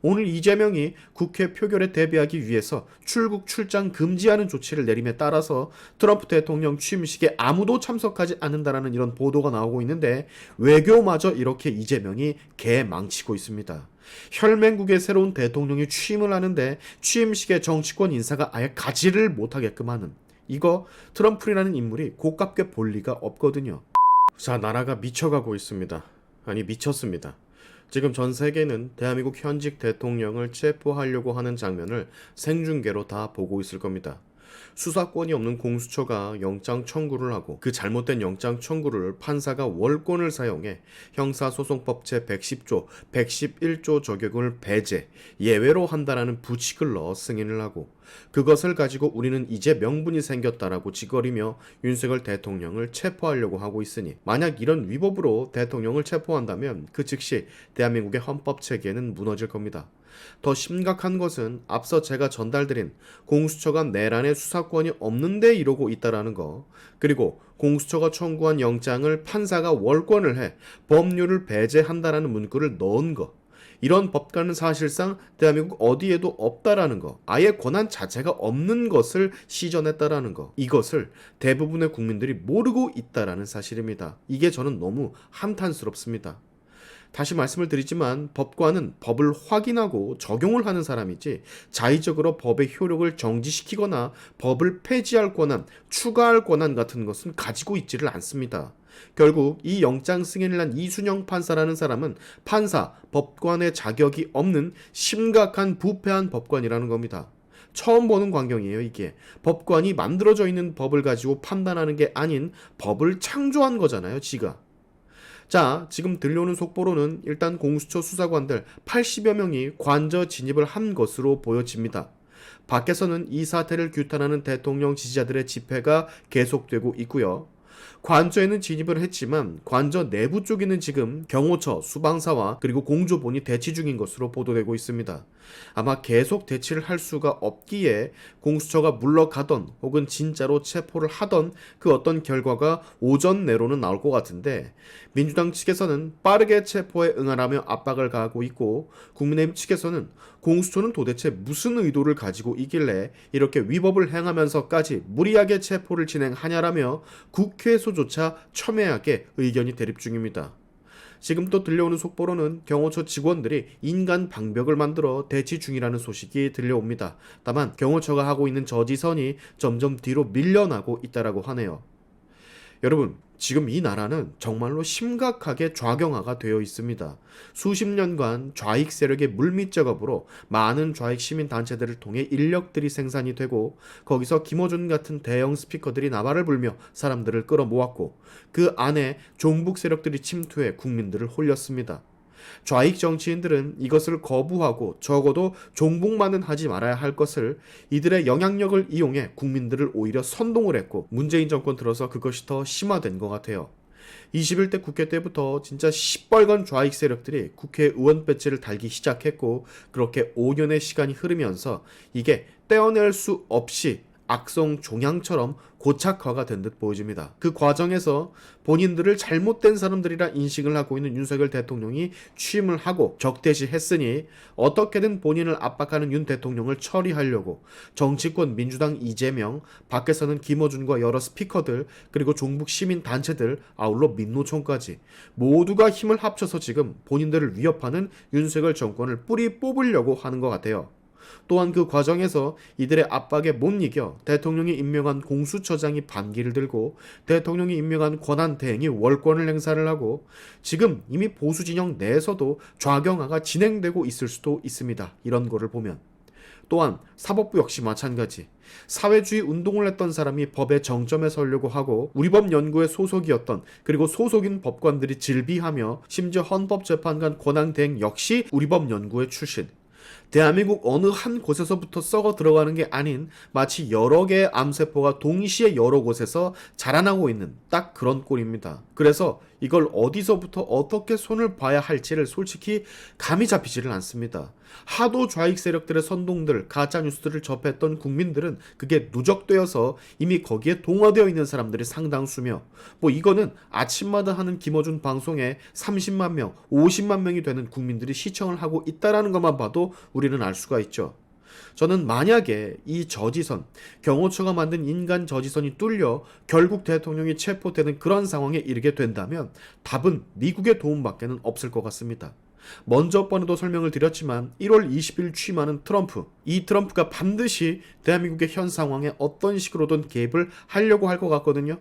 오늘 이재명이 국회 표결에 대비하기 위해서 출국 출장 금지하는 조치를 내림에 따라서 트럼프 대통령 취임식에 아무도 참석하지 않는다라는 이런 보도가 나오고 있는데 외교마저 이렇게 이재명이 개망치고 있습니다. 혈맹국의 새로운 대통령이 취임을 하는데 취임식에 정치권 인사가 아예 가지를 못하게끔 하는, 이거 트럼프라는 인물이 고깝게 볼 리가 없거든요. 자, 나라가 미쳐가고 있습니다. 아니, 미쳤습니다. 지금 전 세계는 대한민국 현직 대통령을 체포하려고 하는 장면을 생중계로 다 보고 있을 겁니다. 수사권이 없는 공수처가 영장 청구를 하고 그 잘못된 영장 청구를 판사가 월권을 사용해 형사소송법 제110조, 111조 적용을 배제, 예외로 한다라는 부칙을 넣어 승인을 하고 그것을 가지고 우리는 이제 명분이 생겼다라고 짓거리며 윤석열 대통령을 체포하려고 하고 있으니 만약 이런 위법으로 대통령을 체포한다면 그 즉시 대한민국의 헌법체계는 무너질 겁니다. 더 심각한 것은 앞서 제가 전달드린 공수처가 내란의 수사권이 없는데 이러고 있다라는 거, 그리고 공수처가 청구한 영장을 판사가 월권을 해 법률을 배제한다라는 문구를 넣은 거, 이런 법관은 사실상 대한민국 어디에도 없다라는 거, 아예 권한 자체가 없는 것을 시전했다라는 거, 이것을 대부분의 국민들이 모르고 있다라는 사실입니다. 이게 저는 너무 한탄스럽습니다. 다시 말씀을 드리지만 법관은 법을 확인하고 적용을 하는 사람이지 자의적으로 법의 효력을 정지시키거나 법을 폐지할 권한, 추가할 권한 같은 것은 가지고 있지를 않습니다. 결국 이 영장 승인을 한 이순영 판사라는 사람은 판사, 법관의 자격이 없는 심각한 부패한 법관이라는 겁니다. 처음 보는 광경이에요, 이게. 법관이 만들어져 있는 법을 가지고 판단하는 게 아닌 법을 창조한 거잖아요, 지가. 자, 지금 들려오는 속보로는 일단 공수처 수사관들 80여 명이 관저 진입을 한 것으로 보여집니다. 밖에서는 이 사태를 규탄하는 대통령 지지자들의 집회가 계속되고 있고요. 관저에는 진입을 했지만 관저 내부 쪽에는 지금 경호처, 수방사와 그리고 공조본이 대치 중인 것으로 보도되고 있습니다. 아마 계속 대치를 할 수가 없기에 공수처가 물러가던 혹은 진짜로 체포를 하던 그 어떤 결과가 오전 내로는 나올 것 같은데, 민주당 측에서는 빠르게 체포에 응하라며 압박을 가하고 있고 국민의힘 측에서는 공수처는 도대체 무슨 의도를 가지고 있길래 이렇게 위법을 행하면서까지 무리하게 체포를 진행하냐라며 국회에서조차 첨예하게 의견이 대립 중입니다. 지금 또 들려오는 속보로는 경호처 직원들이 인간 방벽을 만들어 대치 중이라는 소식이 들려옵니다. 다만 경호처가 하고 있는 저지선이 점점 뒤로 밀려나고 있다라고 하네요. 여러분, 지금 이 나라는 정말로 심각하게 좌경화가 되어 있습니다. 수십 년간 좌익 세력의 물밑 작업으로 많은 좌익 시민단체들을 통해 인력들이 생산이 되고 거기서 김어준 같은 대형 스피커들이 나발을 불며 사람들을 끌어모았고 그 안에 종북 세력들이 침투해 국민들을 홀렸습니다. 좌익 정치인들은 이것을 거부하고 적어도 종북만은 하지 말아야 할 것을 이들의 영향력을 이용해 국민들을 오히려 선동을 했고 문재인 정권 들어서 그것이 더 심화된 것 같아요. 21대 국회 때부터 진짜 시뻘건 좌익 세력들이 국회의원 배지를 달기 시작했고 그렇게 5년의 시간이 흐르면서 이게 떼어낼 수 없이 악성 종양처럼 고착화가 된 듯 보여집니다. 그 과정에서 본인들을 잘못된 사람들이라 인식을 하고 있는 윤석열 대통령이 취임을 하고 적대시했으니 어떻게든 본인을 압박하는 윤 대통령을 처리하려고 정치권 민주당 이재명, 밖에서는 김어준과 여러 스피커들, 그리고 종북 시민단체들, 아울러 민노총까지 모두가 힘을 합쳐서 지금 본인들을 위협하는 윤석열 정권을 뿌리 뽑으려고 하는 것 같아요. 또한 그 과정에서 이들의 압박에 못 이겨 대통령이 임명한 공수처장이 반기를 들고 대통령이 임명한 권한대행이 월권을 행사를 하고 지금 이미 보수 진영 내에서도 좌경화가 진행되고 있을 수도 있습니다. 이런 거를 보면. 또한 사법부 역시 마찬가지. 사회주의 운동을 했던 사람이 법의 정점에 서려고 하고 우리법 연구회 소속이었던 그리고 소속인 법관들이 질비하며 심지어 헌법재판관 권한대행 역시 우리법 연구회 출신. 대한민국 어느 한 곳에서부터 썩어 들어가는 게 아닌 마치 여러 개의 암세포가 동시에 여러 곳에서 자라나고 있는 딱 그런 꼴입니다. 그래서 이걸 어디서부터 어떻게 손을 봐야 할지를 솔직히 감이 잡히지를 않습니다. 하도 좌익 세력들의 선동들, 가짜뉴스들을 접했던 국민들은 그게 누적되어서 이미 거기에 동화되어 있는 사람들이 상당수며, 이거는 아침마다 하는 김어준 방송에 30만 명, 50만 명이 되는 국민들이 시청을 하고 있다라는 것만 봐도 우리는 알 수가 있죠. 저는 만약에 이 저지선, 경호처가 만든 인간 저지선이 뚫려 결국 대통령이 체포되는 그런 상황에 이르게 된다면 답은 미국의 도움밖에는 없을 것 같습니다. 먼저 번에도 설명을 드렸지만 1월 20일 취임하는 트럼프, 이 트럼프가 반드시 대한민국의 현 상황에 어떤 식으로든 개입을 하려고 할 것 같거든요.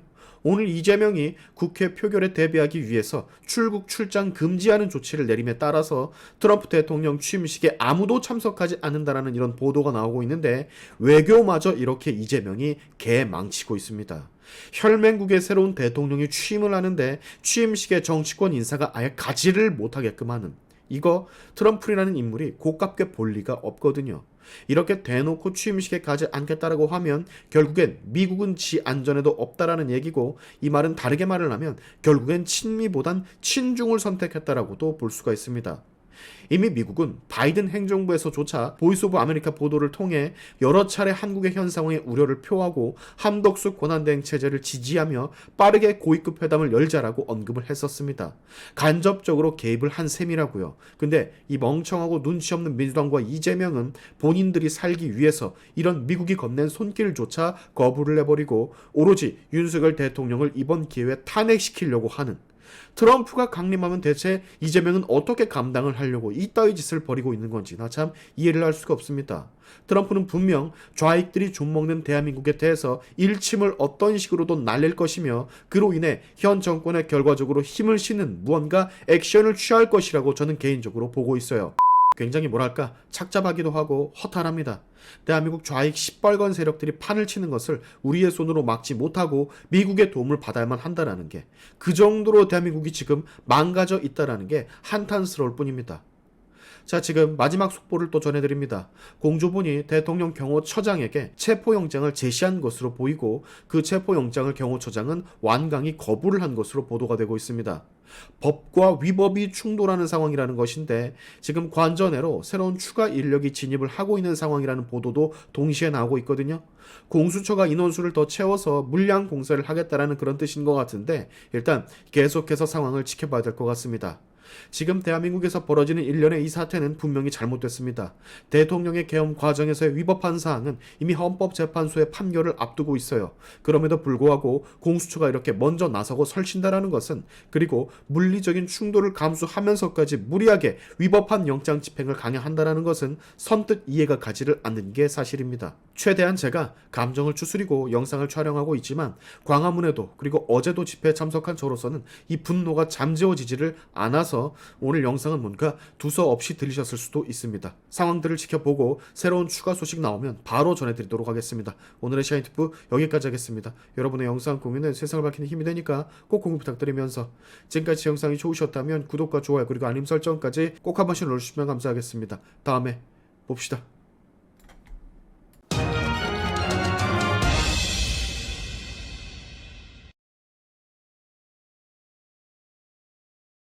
오늘 이재명이 국회 표결에 대비하기 위해서 출국 출장 금지하는 조치를 내림에 따라서 트럼프 대통령 취임식에 아무도 참석하지 않는다라는 이런 보도가 나오고 있는데, 외교마저 이렇게 이재명이 개망치고 있습니다. 혈맹국의 새로운 대통령이 취임을 하는데 취임식에 정치권 인사가 아예 가지를 못하게끔 하는, 이거 트럼프라는 인물이 고깝게 볼 리가 없거든요. 이렇게 대놓고 취임식에 가지 않겠다라고 하면 결국엔 미국은 지 안전에도 없다라는 얘기고, 이 말은 다르게 말을 하면 결국엔 친미보단 친중을 선택했다라고도 볼 수가 있습니다. 이미 미국은 바이든 행정부에서조차 보이스 오브 아메리카 보도를 통해 여러 차례 한국의 현 상황에 우려를 표하고 한덕수 권한대행 체제를 지지하며 빠르게 고위급 회담을 열자라고 언급을 했었습니다. 간접적으로 개입을 한 셈이라고요. 근데 이 멍청하고 눈치 없는 민주당과 이재명은 본인들이 살기 위해서 이런 미국이 건넨 손길조차 거부를 해버리고 오로지 윤석열 대통령을 이번 기회에 탄핵시키려고 하는, 트럼프가 강림하면 대체 이재명은 어떻게 감당을 하려고 이따위 짓을 벌이고 있는 건지 나 참 이해를 할 수가 없습니다. 트럼프는 분명 좌익들이 좀먹는 대한민국에 대해서 일침을 어떤 식으로도 날릴 것이며, 그로 인해 현 정권에 결과적으로 힘을 실는 무언가 액션을 취할 것이라고 저는 개인적으로 보고 있어요. 굉장히 착잡하기도 하고 허탈합니다. 대한민국 좌익 시뻘건 세력들이 판을 치는 것을 우리의 손으로 막지 못하고 미국의 도움을 받아야만 한다는 게, 그 정도로 대한민국이 지금 망가져 있다는 게 한탄스러울 뿐입니다. 자, 지금 마지막 속보를 또 전해드립니다. 공조본이 대통령 경호처장에게 체포영장을 제시한 것으로 보이고, 그 체포영장을 경호처장은 완강히 거부를 한 것으로 보도가 되고 있습니다. 법과 위법이 충돌하는 상황이라는 것인데, 지금 관전외로 새로운 추가 인력이 진입을 하고 있는 상황이라는 보도도 동시에 나오고 있거든요. 공수처가 인원수를 더 채워서 물량 공세를 하겠다라는 그런 뜻인 것 같은데, 일단 계속해서 상황을 지켜봐야 될 것 같습니다. 지금 대한민국에서 벌어지는 일련의 이 사태는 분명히 잘못됐습니다. 대통령의 계엄 과정에서의 위법한 사항은 이미 헌법재판소의 판결을 앞두고 있어요. 그럼에도 불구하고 공수처가 이렇게 먼저 나서고 설친다라는 것은, 그리고 물리적인 충돌을 감수하면서까지 무리하게 위법한 영장 집행을 강행한다라는 것은 선뜻 이해가 가지를 않는 게 사실입니다. 최대한 제가 감정을 추스리고 영상을 촬영하고 있지만 광화문에도 그리고 어제도 집회에 참석한 저로서는 이 분노가 잠재워지지를 않아서 오늘 영상은 뭔가 두서없이 들리셨을 수도 있습니다. 상황들을 지켜보고 새로운 추가 소식 나오면 바로 전해드리도록 하겠습니다. 오늘의 샤인티프 여기까지 하겠습니다. 여러분의 영상 공유는 세상을 밝히는 힘이 되니까 꼭 공유 부탁드리면서, 지금까지 영상이 좋으셨다면 구독과 좋아요 그리고 알림 설정까지 꼭 한 번씩 눌러주시면 감사하겠습니다. 다음에 봅시다.